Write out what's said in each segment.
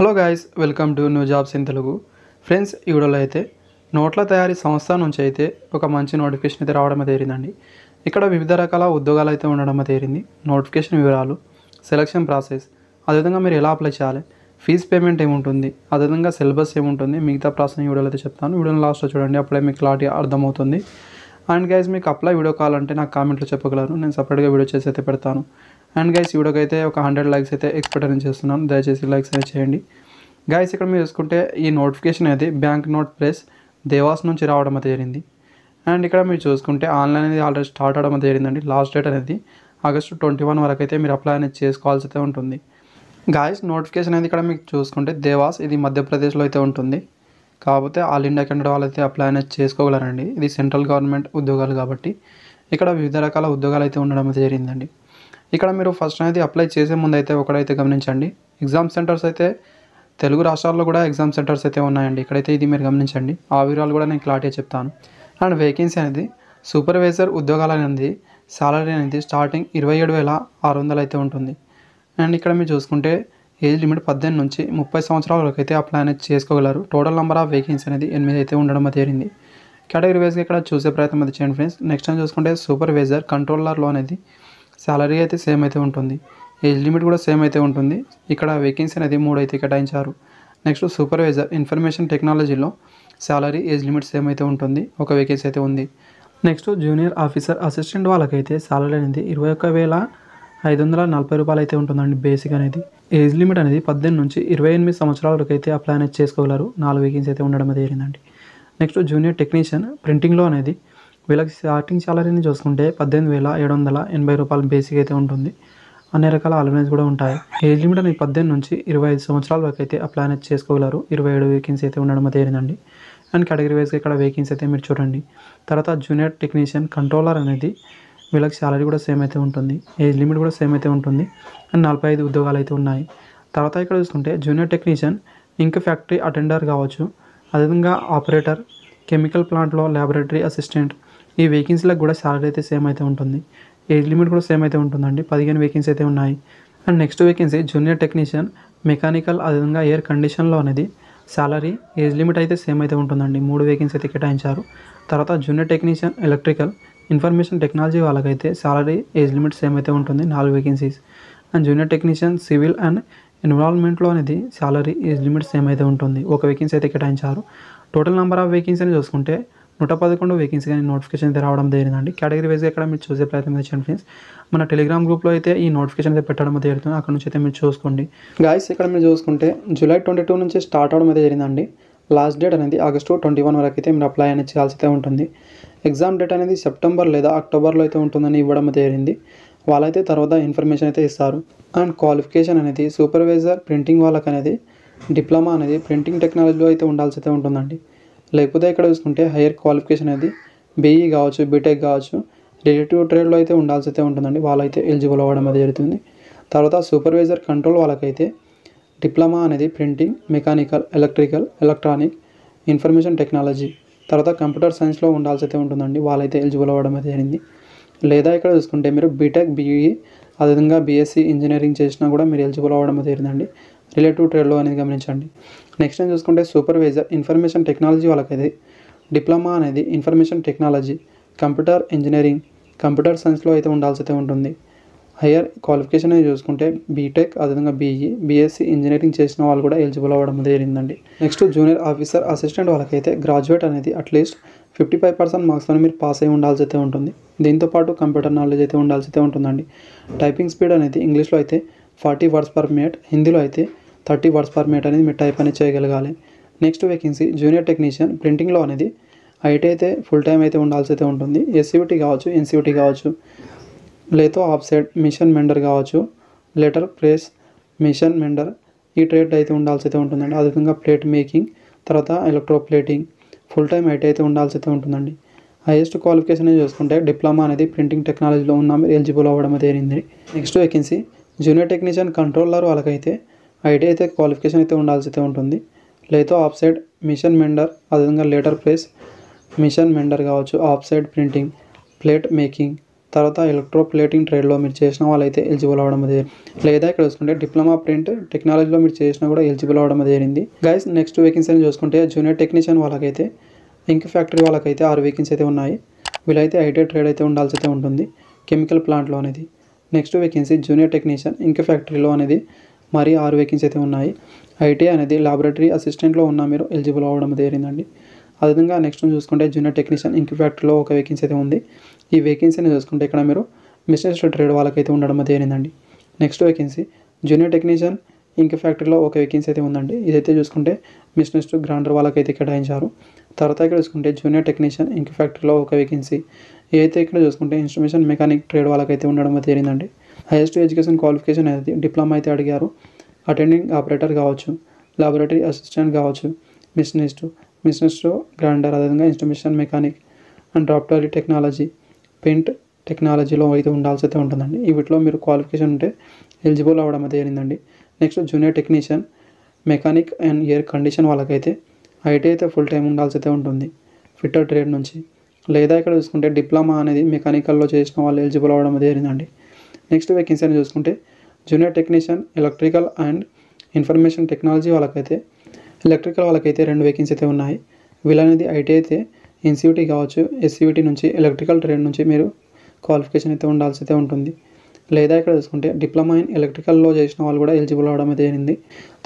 Hello guys, welcome to new jobs in Telugu. Friends, ఈ వీడియోలో అయితే నోట్ల తయారీ సంస్థ నుంచి అయితే ఒక మంచి నోటిఫికేషన్ అయితే రావడం జరిగిందండి. ఇక్కడ వివిధ రకాల ఉద్యోగాలు అయితే ఉండడం జరిగింది. నోటిఫికేషన్ వివరాలు, సెలక్షన్ ప్రాసెస్, అదేవిధంగా మీరు ఎలా అప్లై చేయాలి, ఫీజ్ పేమెంట్ ఏముంటుంది, అదేవిధంగా సిలబస్ ఏముంటుంది, మిగతా ప్రాసెస్ ఈ వీడియోలో అయితే చెప్తాను. వీడియోని లాస్ట్లో చూడండి, అప్పుడే మీకు క్లారిటీ అర్థమవుతుంది. అండ్ గైస్, మీకు అప్లై వీడియో కావాలంటే నాకు కామెంట్లో చెప్పగలరు, నేను సపరేట్గా వీడియో చేసి అయితే పెడతాను. అండ్ గైస్, ఈ వీడియోకి అయితే ఒక 100 లైక్స్ అయితే ఎక్స్పెక్ట్ చేస్తున్నాను. దయచేసి లైక్స్ అయితే చేయండి. గైస్, ఇక్కడ మీరు చూసుకుంటే ఈ నోటిఫికేషన్ అనేది బ్యాంక్ నోట్ ప్రెస్ దేవాస్ నుంచి రావడం జరిగింది. అండ్ ఇక్కడ మీరు చూసుకుంటే ఆన్లైన్ అనేది ఆల్రెడీ స్టార్ట్ అవడం జరిగిందండి. లాస్ట్ డేట్ అనేది ఆగస్టు 21 వరకు అయితే మీరు అప్లై అనేది చేసుకోవాల్సి అయితే ఉంటుంది. గాయస్, నోటిఫికేషన్ అనేది ఇక్కడ మీకు చూసుకుంటే దేవాస్, ఇది మధ్యప్రదేశ్లో అయితే ఉంటుంది. కాకపోతే ఆల్ ఇండియా కెనడా వాళ్ళైతే అప్లై అనేది చేసుకోగలరండి. ఇది సెంట్రల్ గవర్నమెంట్ ఉద్యోగాలు కాబట్టి ఇక్కడ వివిధ రకాల ఉద్యోగాలు అయితే ఉండడం జరిగిందండి. ఇక్కడ మీరు ఫస్ట్ అనేది అప్లై చేసే ముందు అయితే ఒకటైతే గమనించండి, ఎగ్జామ్ సెంటర్స్ అయితే తెలుగు రాష్ట్రాల్లో కూడా ఎగ్జామ్ సెంటర్స్ అయితే ఉన్నాయండి. ఇక్కడైతే ఇది మీరు గమనించండి. ఆ వివరాలు కూడా నేను క్లారిటీ చెప్తాను. అండ్ వేకెన్సీ అనేది సూపర్వైజర్ ఉద్యోగాలు అనేది సాలరీ అనేది స్టార్టింగ్ 27,600 అయితే ఉంటుంది. అండ్ ఇక్కడ మీరు చూసుకుంటే ఏజ్ లిమిట్ 18 నుంచి 30 సంవత్సరాల వరకు అయితే అప్లై అనేది చేసుకోగలరు. టోటల్ నెంబర్ ఆఫ్ వేకెన్సీ అనేది 8 అయితే ఉండడం జరిగింది. కేటగిరీ వైజ్గా ఇక్కడ చూసే ప్రయత్నం అయితే చేయండి ఫ్రెండ్స్. నెక్స్ట్ టైం చూసుకుంటే సూపర్వైజర్ కంట్రోలర్లో అనేది సాలరీ అయితే సేమ్ అయితే ఉంటుంది. ఏజ్ లిమిట్ కూడా సేమ్ అయితే ఉంటుంది. ఇక్కడ వేకెన్సీ అనేది 3 అయితే కేటాయించారు. నెక్స్ట్ సూపర్వైజర్ ఇన్ఫర్మేషన్ టెక్నాలజీలో సాలరీ ఏజ్ లిమిట్ సేమ్ అయితే ఉంటుంది. ఒక వేకెన్సీ అయితే ఉంది. నెక్స్ట్ జూనియర్ ఆఫీసర్ అసిస్టెంట్ వాళ్ళకైతే సాలరీ అనేది 21,540 రూపాయలు అయితే ఉంటుందండి. బేసిక్ అనేది ఏజ్ లిమిట్ అనేది 18 నుంచి 28 సంవత్సరాల వరకు అయితే అప్లై అనేది చేసుకోగలరు. 4 వేకెన్సీ అయితే ఉండడం జరిగిందండి. నెక్స్ట్ జూనియర్ టెక్నీషియన్ ప్రింటింగ్లో అనేది వీళ్ళకి స్టార్టింగ్ సాలరీని చూసుకుంటే 18,780 రూపాయలు బేసిక్ అయితే ఉంటుంది. అన్ని రకాల అలవెన్స్ కూడా ఉంటాయి. ఏజ్ లిమిట్ అనేది 18 నుంచి 25 సంవత్సరాల వరకు అయితే అప్లై అనేది చేసుకోగలరు. 27 వేకెన్సీ అయితే ఉండడం జరిగిందండి. అండ్ కేటగిరీ వైజ్గా ఇక్కడ వేకెన్సీ అయితే మీరు చూడండి. తర్వాత జూనియర్ టెక్నీషియన్ కంట్రోలర్ అనేది వీళ్ళకి సాలరీ కూడా సేమ్ అయితే ఉంటుంది. ఏజ్ లిమిట్ కూడా సేమ్ అయితే ఉంటుంది. అండ్ 45 ఉద్యోగాలు అయితే ఉన్నాయి. తర్వాత ఇక్కడ చూసుకుంటే జూనియర్ టెక్నీషియన్ ఇంక్ ఫ్యాక్టరీ అటెండర్ కావచ్చు, అదేవిధంగా ఆపరేటర్, కెమికల్ ప్లాంట్లో ల్యాబొరేటరీ అసిస్టెంట్, ఈ వేకెన్సీలకు కూడా సాలరీ అయితే సేమ్ అయితే ఉంటుంది. ఏజ్ లిమిట్ కూడా సేమ్ అయితే ఉంటుందండి. 15 వేకెన్సీ అయితే ఉన్నాయి. And next vacancy junior technician mechanical, అదేవిధంగా ఎయిర్ కండిషన్లో అనేది సాలరీ ఏజ్ లిమిట్ అయితే సేమ్ అయితే ఉంటుందండి. 3 వేకెన్సీ అయితే కేటాయించారు. తర్వాత junior technician electrical information technology వాళ్ళకైతే సాలరీ ఏజ్ లిమిట్ సేమ్ అయితే ఉంటుంది. 4 vacancies. And junior technician civil and ఎన్విరాన్మెంట్లో అనేది సాలరీ ఏజ్ లిమిట్ సేమ్ అయితే ఉంటుంది. ఒక వేకెన్సీ అయితే కేటాయించారు. టోటల్ నెంబర్ ఆఫ్ వేకెన్సీ అని చూసుకుంటే 111 వేకెన్సీ కానీ నోటిఫికేషన్ అయితే రావడం జరిగిందండి. కేటగిరీ వైజ్గా ఇక్కడ మీరు చూసే ప్రయత్నం చేయండి ఫ్రెండ్స్. మన టెలిగ్రామ్ గ్రూప్లో అయితే ఈ నోటిఫికేషన్ అయితే పెట్టడం అయితే జరుగుతుంది. అక్కడ నుంచి అయితే మీరు చూసుకోండి. గాయస్, ఇక్కడ మీరు చూసుకుంటే జూలై 22 నుంచి స్టార్ట్ అవడం అయితే జరిగిందండి. లాస్ట్ డేట్ అనేది ఆగస్టు 21 వరకు అయితే మీరు అప్లై అనేది చేయాల్సి అయితే ఉంటుంది. ఎగ్జామ్ డేట్ అనేది సెప్టెంబర్ లేదా అక్టోబర్లో అయితే ఉంటుందని ఇవ్వడం అయితే జరిగింది. వాళ్ళైతే తర్వాత ఇన్ఫర్మేషన్ అయితే ఇస్తారు. అండ్ క్వాలిఫికేషన్ అనేది సూపర్వైజర్ ప్రింటింగ్ వాళ్ళకి అనేది డిప్లొమా అనేది ప్రింటింగ్ టెక్నాలజీలో అయితే ఉండాల్సి అయితే ఉంటుందండి. లేకపోతే ఇక్కడ చూసుకుంటే హైయర్ క్వాలిఫికేషన్ అనేది బీఈ కావచ్చు, బీటెక్ కావచ్చు, రిలేటివ్ ట్రేడ్లో అయితే ఉండాల్సి అయితే ఉంటుందండి. వాళ్ళైతే ఎలిజిబుల్ అవ్వడం అది జరుగుతుంది. తర్వాత సూపర్వైజర్ కంట్రోల్ వాళ్ళకైతే డిప్లొమా అనేది printing, mechanical, electrical, electronic, information technology, తర్వాత కంప్యూటర్ సైన్స్లో ఉండాల్సి అయితే ఉంటుందండి. వాళ్ళైతే ఎలిజిబుల్ అవ్వడం అయితే జరిగింది. లేదా ఇక్కడ చూసుకుంటే మీరు బీటెక్, బీఈ, అదేవిధంగా బీఎస్సీ ఇంజనీరింగ్ చేసినా కూడా మీరు ఎలిజిబుల్ అవ్వడం అయితే జరిగిందండి. రిలేటివ్ ట్రేడ్లో అనేది గమనించండి. నెక్స్ట్ టైం చూసుకుంటే సూపర్వైజర్ ఇన్ఫర్మేషన్ టెక్నాలజీ వాళ్ళకైతే డిప్లొమా అనేది information technology, computer engineering, computer సైన్స్లో అయితే ఉండాల్సి అయితే ఉంటుంది. హైయర్ క్వాలిఫికేషన్ అనేది చూసుకుంటే బీటెక్, అదేవిధంగా బీఈ, బీఎస్సీ ఇంజనీరింగ్ చేసిన వాళ్ళు కూడా ఎలిజిబుల్ అవ్వడం జరిగిందండి. నెక్స్ట్ జూనియర్ ఆఫీసర్ అసిస్టెంట్ వాళ్ళకైతే గ్రాడ్యుయేట్ అనేది అట్లీస్ట్ 55% మార్క్స్తో మీరు పాస్ అయి ఉండాల్సి అయితే ఉంటుంది. దీంతోపాటు కంప్యూటర్ నాలెడ్జ్ అయితే ఉండాల్సి అయితే ఉంటుందండి. టైపింగ్ స్పీడ్ అనేది ఇంగ్లీష్లో అయితే 40 వర్డ్స్ పర్ మినిట్, హిందీలో అయితే 30 వర్డ్స్ పర్ మినిట్ అనేది మీరు టైప్ అనేది చేయగలగాలి. నెక్స్ట్ వేకెన్సీ జూనియర్ టెక్నీషియన్ ప్రింటింగ్లో అనేది ఐటీ అయితే ఫుల్ టైం అయితే ఉండాల్సి అయితే ఉంటుంది. ఎస్సీయూటీ కావచ్చు, ఎన్సీయూటీ కావచ్చు, లేతో ఆఫ్సెట్ మిషన్ మెండర్ కావచ్చు, లెటర్ ప్రెస్ మిషన్ మెండర్, ఈ ట్రేడ్ అయితే ఉండాల్సి అయితే ఉంటుందండి. అదేవిధంగా ప్లేట్ మేకింగ్, తర్వాత electro plating, full time IT అయితే ఉండాల్సి అయితే ఉంటుందండి. హైయెస్ట్ క్వాలిఫికేషన్ చూసుకుంటే డిప్లొమా అనేది ప్రింటింగ్ టెక్నాలజీలో ఉన్న మీరు ఎలిజిబుల్ అవ్వడం అయితే జరిగింది. Next vacancy junior technician controller వాళ్ళకైతే ఐటీ అయితే క్వాలిఫికేషన్ అయితే ఉండాల్సి అయితే ఉంటుంది. లేతో ఆఫ్సైడ్ మిషన్ మెండర్, అదేవిధంగా లెటర్ ప్రెస్ మిషన్ మెండర్ కావచ్చు, ఆఫ్సైడ్ ప్రింటింగ్, ప్లేట్ మేకింగ్, తర్వాత ఎలక్ట్రోప్లేటింగ్ ట్రేడ్లో మీరు చేసిన వాళ్ళైతే ఎలిజిబుల్ అవ్వడం జరిగింది. లేదా ఇక్కడ చూసుకుంటే డిప్లొమా ప్రింట్ టెక్నాలజీలో మీరు చేసినా కూడా ఎలిజిబుల్ అవ్వడం జరిగింది. గైస్ నెక్స్ట్ వేకెన్సీ చూసుకుంటే జూనియర్ టెక్నీషియన్ వాళ్ళకైతే ఇంక్ ఫ్యాక్టరీ వాళ్ళకైతే 6 వేకెన్సీ అయితే ఉన్నాయి. వీళ్ళైతే ఐటీ ట్రేడ్ అయితే ఉండాల్సి అయితే ఉంటుంది కెమికల్ ప్లాంట్లో అనేది. నెక్స్ట్ వేకెన్సీ జూనియర్ టెక్నీషియన్ ఇంక్ ఫ్యాక్టరీలో అనేది మరి 6 వేకెన్సీ అయితే ఉన్నాయి. ఐటీ అనేది ల్యాబొరేటరీ అసిస్టెంట్లో ఉన్న మీరు ఎలిజిబుల్ అవ్వడం జరిగిందండి. అదేవిధంగా నెక్స్ట్ చూసుకుంటే జూనియర్ టెక్నీషియన్ ఇంక్ ఫ్యాక్టరీలో ఒక వేకెన్సీ అయితే ఉంది. ఈ వేకెన్సీని చూసుకుంటే ఇక్కడ మీరు మిషనరీ ట్రేడ్ వాళ్ళకైతే ఉండడం జరిగిందండి. నెక్స్ట్ వేకెన్సీ జూనియర్ టెక్నీషియన్ ఇంక్ ఫ్యాక్టరీలో ఒక వేకెన్సీ అయితే ఉందండి. ఇదైతే చూసుకుంటే మిషనరీ గ్రైండర్ వాళ్ళకైతే కేటాయించారు. తర్వాత ఇక్కడ చూసుకుంటే జూనియర్ టెక్నీషియన్ ఇంక్ ఫ్యాక్టరీలో ఒక వేకెన్సీ. ఇదైతే ఇక్కడ చూసుకుంటే ఇన్స్ట్రుమెంటేషన్ మెకానిక్ ట్రేడ్ వాళ్ళకైతే ఉండడం జరిగిందండి. హైయెస్ట్ ఎడ్యుకేషన్ క్వాలిఫికేషన్ అనేది డిప్లొమా అయితే అడిగారు. అటెండింగ్ ఆపరేటర్ కావచ్చు, లాబొరేటరీ అసిస్టెంట్ కావచ్చు, మిషనిస్ట్ గ్రైండర్, అదేవిధంగా ఇన్స్ట్రుమెంటేషన్ మెకానిక్ అండ్ డ్రాప్టరీ టెక్నాలజీ, పెయింట్ టెక్నాలజీలో అయితే ఉండాల్సి అయితే ఉంటుందండి. వీటిలో మీరు క్వాలిఫికేషన్ ఉంటే ఎలిజిబుల్ అవ్వడం జరిగిందండి. Next junior technician mechanic and air condition వాళ్ళకైతే ఐటీ అయితే ఫుల్ టైం ఉండాల్సి అయితే ఉంటుంది ఫిట్టర్ ట్రేడ్ నుంచి. లేదా ఇక్కడ చూసుకుంటే డిప్లొమా అనేది మెకానికల్లో చేసిన వాళ్ళు ఎలిజిబుల్ అవ్వడం జరిగిందండి. నెక్స్ట్ వేకెన్సీ అని చూసుకుంటే junior technician electrical and information technology వాళ్ళకైతే 2 వేకెన్సీ అయితే ఉన్నాయి. వీళ్ళనేది ఐటీ అయితే ఎన్సీయూటీ కావచ్చు, ఎస్సీయూటీ నుంచి ఎలక్ట్రికల్ ట్రేడ్ నుంచి మీరు క్వాలిఫికేషన్ అయితే ఉండాల్సి అయితే ఉంటుంది. లేదా ఇక్కడ చూసుకుంటే డిప్లొమా ఇన్ ఎలక్ట్రికల్లో చేసిన వాళ్ళు కూడా ఎలిజిబుల్ అవ్వడం అయితే జరిగింది.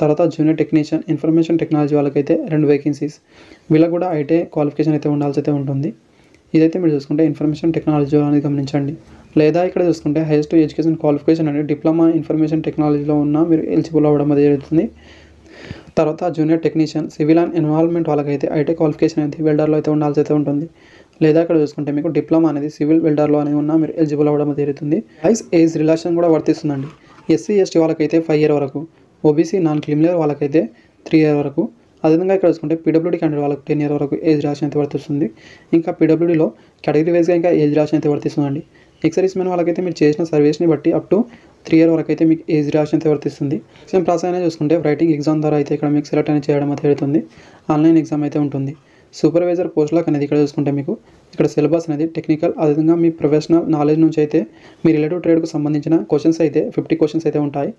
తర్వాత జూనియర్ టెక్నీషియన్ ఇన్ఫర్మేషన్ టెక్నాలజీ వాళ్ళకైతే 2 వేకెన్సీస్. వీళ్ళకి కూడా ఐటీ క్వాలిఫికేషన్ అయితే ఉండాల్సి అయితే ఉంటుంది. ఇదైతే మీరు చూసుకుంటే ఇన్ఫర్మేషన్ టెక్నాలజీ అనేది గమనించండి. లేదా ఇక్కడ చూసుకుంటే హైయెస్ట్ ఎడ్యుకేషన్ క్వాలిఫికేషన్ అనేది డిప్లొమా ఇన్ఫర్మేషన్ టెక్నాలజీలో ఉన్న మీరు ఎలిజిబుల్ అవ్వడం అనేది జరుగుతుంది. తర్వాత junior technician civil and environment వాళ్ళకైతే ఐటీ క్వాలిఫికేషన్ అనేది వెల్డర్లో అయితే ఉండాల్సి అయితే ఉంటుంది. లేదా ఇక్కడ చూసుకుంటే మీకు డిప్లొమా అనేది సివిల్ వెల్డర్లో అనేది ఉన్న మీరు ఎలిజిబుల్ అవ్వడం జరుగుతుంది. ఏజ్ రిలాక్షన్ కూడా వర్తిస్తుందండి. ఎస్సీ ఎస్టీ వాళ్ళకైతే 5 years వరకు, ఓబీసీ నాన్ క్రిమినల్ వాళ్ళకైతే 3 years వరకు, అదేవిధంగా ఇక్కడ చూసుకుంటే పీడబ్ల్యూడీ క్యాండిడేట్ వాళ్ళకి 10 years వరకు ఏజ్ రిలాక్షన్ అయితే వర్తిస్తుంది. ఇంకా పీడబ్ల్యూడీలో కేటగిరీ వైజ్గా ఇంకా ఏజ్ రిలాక్షన్ అయితే వర్తిస్తుందండి. ఎక్సర్వీస్ మెన్ వాళ్ళకైతే మీరు చేసిన సర్వీస్ని బట్టి అప్ టు 3 years వరకు అయితే మీకు ఏజ్ రిలాక్షన్ అయితే వర్తిస్తుంది. ఎగ్జామ్ ప్రాసెస్ అనేది చూసుకుంటే రైటింగ్ ఎగ్జామ్ ద్వారా అయితే ఇక్కడ మీకు సెలెక్ట్ అనేది చేయడం అయితే జరుగుతుంది. ఆన్లైన్ ఎగ్జామ్ అయితే ఉంటుంది. సూపర్వైజర్ పోస్టులకు అనేది ఇక్కడ చూసుకుంటే మీకు ఇక్కడ సిలబస్ అనేది టెక్నికల్, అదేవిధంగా మీ ప్రొఫెషనల్ నాలెడ్జ్ నుంచి అయితే మీ రిలేటివ్ ట్రేడ్కు సంబంధించిన క్వశ్చన్స్ అయితే 50 questions అయితే ఉంటాయి.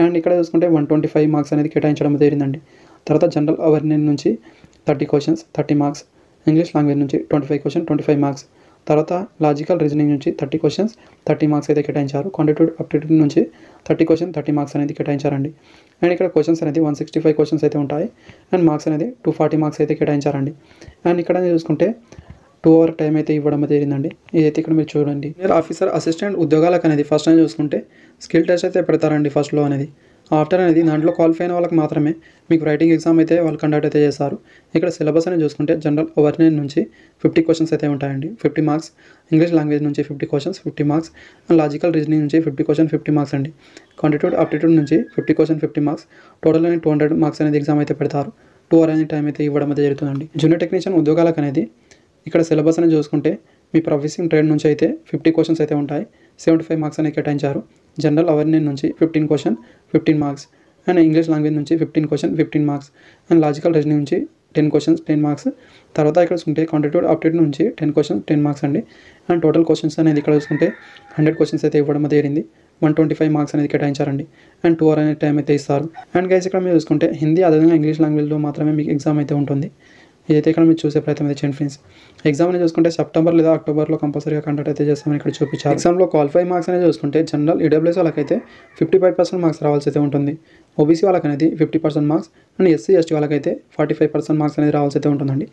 అండ్ ఇక్కడ చూసుకుంటే 125 marks అనేది కేటాయించడం జరిగిందండి. తర్వాత జనరల్ అవేర్నెస్ నుంచి 30 questions 30 marks, ఇంగ్లీష్ లాంగ్వేజ్ నుంచి 25 questions 25 marks, తర్వాత లాజికల్ రీజనింగ్ నుంచి 30 questions 30 marks అయితే కేటాయించారు. క్వాంటిటేటివ్ అప్టిట్యూడ్ నుంచి 30 questions 30 marks అనేది కేటాయించారండి. అండ్ ఇక్కడ క్వశ్చన్స్ అనేది 165 questions అయితే ఉంటాయి. అండ్ మార్క్స్ అనేది 240 marks అయితే కేటాయించారండి. అండ్ ఇక్కడ చూసుకుంటే 2 hour టైం అయితే ఇవ్వడం జరిగిందండి. ఇదైతే ఇక్కడ మీరు చూడండి. ఆఫీసర్ అసిస్టెంట్ ఉద్యోగాలకు అనేది ఫస్ట్ టైం చూసుకుంటే స్కిల్ టెస్ట్ అయితే పెడతారండి ఫస్ట్లో అనేది. ఆఫ్టర్ అనేది దాంట్లో క్వాలిఫై అయిన వాళ్ళకి మాత్రమే మీకు రైటింగ్ ఎగ్జామ్ అయితే వాళ్ళు కండక్ట్ అయితే చేస్తారు. ఇక్కడ సిలబస్ అనేది చూసుకుంటే జనరల్ అవేర్నెస్ నుంచి 50 questions అయితే ఉంటాయండి 50 marks, ఇంగ్లీష్ లాంగ్వేజ్ నుంచి 50 questions 50 marks, and logical reasoning నుంచి 50 questions 50 marks అండి. క్వాంటిటేటివ్ అప్టిట్యూడ్ నుంచి 50 questions 50 marks, టోటల్ అనేది 200 marks అనేది ఎగ్జామ్ అయితే పెడతారు. 2 hour అనేది టైం అయితే ఇవ్వడం అయితే జరుగుతుందండి. జూనియర్ టెక్నీషియన్ ఉద్యోగాలకు అనేది ఇక్కడ సిలబస్ అనేది చూసుకుంటే మీ ప్రొఫెషన్ ట్రేడ్ నుంచి అయితే 50 questions అయితే ఉంటాయి. 75 marks అనేది కేటాయించారు. జనరల్ అవేర్నెస్ నుంచి 15 questions 15 marks, and English language నుంచి 15 questions 15 marks, and logical reasoning నుంచి 10 questions 10 marks. తర్వాత ఇక్కడ చూసుకుంటే క్వాంటిటేటివ్ అప్టిట్యూడ్ నుంచి 10 questions 10 marks అండి. అండ్ టోటల్ క్వశ్చన్స్ అనేది ఇక్కడ చూసుకుంటే 100 questions అయితే ఇవ్వడం జరిగింది. 125 marks అనేది కేటాయించారండి. అండ్ 2 hour అనేది టైం అయితే ఇస్తారు. అండ్ గైస్ ఇక్కడ మీరు చూసుకుంటే హిందీ అదేవిధంగా ఇంగ్లీష్ లాంగ్వేజ్లో మాత్రమే మీకు ఎగ్జామ్ అయితే ఉంటుంది. ఇదైతే ఇక్కడ మీరు చూసే ప్రయత్నం అయితే చేయండి ఫ్రెండ్స్. ఎగ్జామ్ అనేది చూసుకుంటే సెప్టెంబర్ లేదా అక్టోబర్లో కంపల్సరీగా కండక్ట్ అయితే చేస్తామని ఇక్కడ చూపించారు. ఎగ్జామ్లో క్వాలిఫై మార్క్స్ అనేది చూసుకుంటే జనరల్ ఈడబ్ల్యూఎస్ వాళ్ళకైతే 55% మార్క్స్ రావాల్సి అయితే ఉంటుంది. ఓబీసీ వాళ్ళకనేది 50% మార్క్స్, అండ్ ఎస్సీ ఎస్టీ వాళ్ళకైతే 45% మార్క్స్ అనేది రావాల్సి అయితే ఉంటుందండి.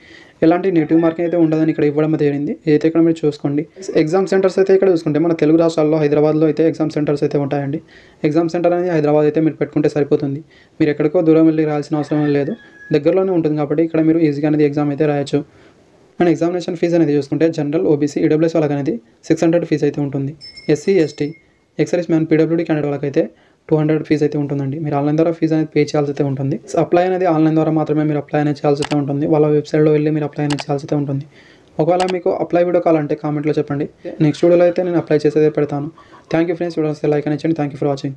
ఎలాంటి నెగిటివ్ మార్కింగ్ అయితే ఉండదని ఇక్కడ ఇవ్వడం జరిగింది. ఇదైతే ఇక్కడ మీరు చూసుకోండి. ఎగ్జామ్ సెంటర్స్ అయితే ఇక్కడ చూసుకుంటే మన తెలుగు రాష్ట్రాల్లో హైదరాబాద్లో అయితే ఎగ్జామ్ సెంటర్స్ అయితే ఉంటాయండి. ఎగ్జామ్ సెంటర్ అనేది హైదరాబాద్ అయితే మీరు పెట్టుకుంటే సరిపోతుంది. మీరు ఎక్కడికో దూరం వెళ్ళి రాయాల్సిన అవసరం లేదు, దగ్గరలోనే ఉంటుంది కాబట్టి ఇక్కడ మీరు ఈజీగా అనేది ఎగ్జామ్ అయితే రాయొచ్చు. అండ్ ఎగ్జామినేషన్ ఫీజు అనేది చూసుకుంటే జనరల్ ఓబీసీ ఈడబ్ల్యూఎస్ వాళ్ళకి అనేది 600 ఫీజు అయితే ఉంటుంది. SC ST ex-service man PWD candidate వాళ్ళకైతే 200 ఫీజు అయితే ఉంటుందండి. మీరు ఆన్లైన్ ద్వారా ఫీజు అనేది పే చేయాల్సి అయితే ఉంటుంది. అప్లై అనేది ఆన్లైన్ ద్వారా మాత్రమే మీరు అప్లై అనేది చేయాల్సి అయితే ఉంటుంది. వాళ్ళ వెబ్సైట్లో వెళ్ళి మీరు అప్లై అనేది చేయాల్సి అయితే ఉంటుంది. ఒకవేళ మీకు అప్లై వీడియో కావాలంటే కామెంట్లో చెప్పండి. నెక్స్ట్ వీడియోలో అయితే నేను అప్లై చేసేదే పెడతాను. Thank you friends. Videos like అని ఇచ్చండి. Thank you for watching.